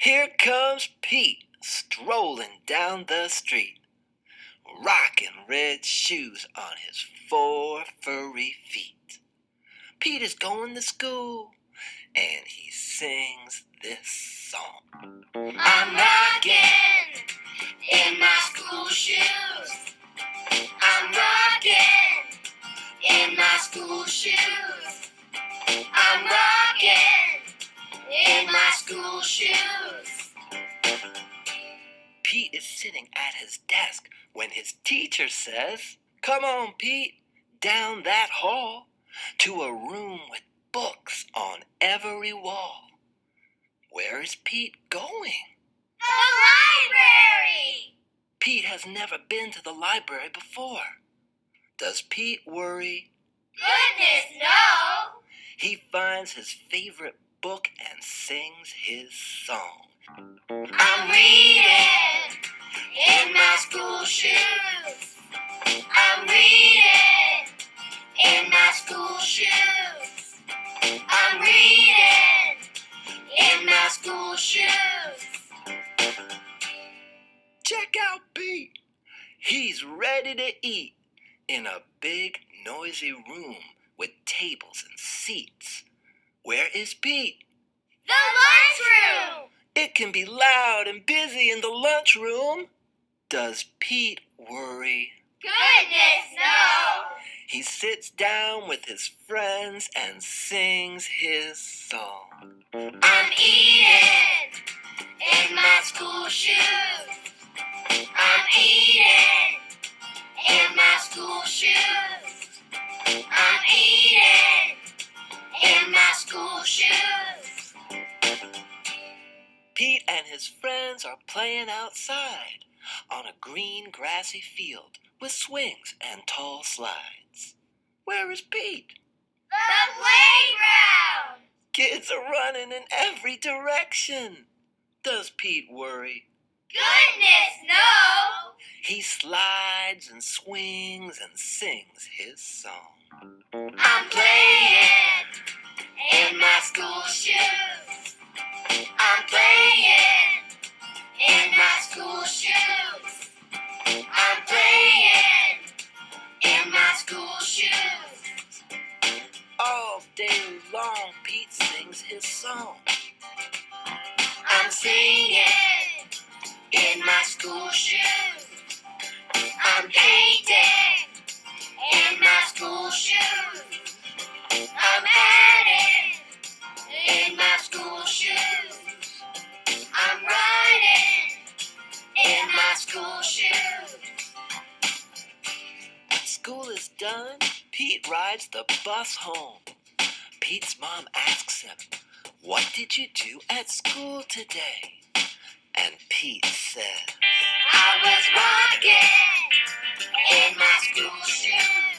Here comes Pete strolling down the street, rocking red shoes on his 4 furry feet. Pete is going to school, and he sings this song. I'm rocking in my school shoes. I'm rocking in my school shoes. I'm rocking in my school shoes. Pete is sitting at his desk when his teacher says, "Come on, Pete, down that hall to a room with books on every wall." Where is Pete going? The library! Pete has never been to the library before. Does Pete worry? Goodness, no! He finds his favorite book and sings his song. I'm reading in my school shoes. I'm reading in my school shoes. I'm reading in my school shoes. Check out Pete. He's ready to eat in a big, noisy room with tables and seats. Where is Pete? The lunchroom! It can be loud and busy in the lunchroom. Does Pete worry? Goodness, no! He sits down with his friends and sings his song. I'm eating in my school shoes. I'm eating in my school shoes. I'm eating in my school shoes. Pete and his friends are playing outside on a green grassy field with swings and tall slides. Where is Pete? The playground! Kids are running in every direction. Does Pete worry? Goodness, no! He slides and swings and sings his song. I'm playing in my school shoes. I'm playing in my school shoes. I'm playing in my school shoes. All day long, Pete sings his song. I'm singing in my school shoes. I'm painting in my school shoes. I'm adding in my school shoes. I'm writing in my school shoes. When school is done, Pete rides the bus home. Pete's mom asks him, "What did you do at school today?" And Pete said, I was rocking in my school shoes.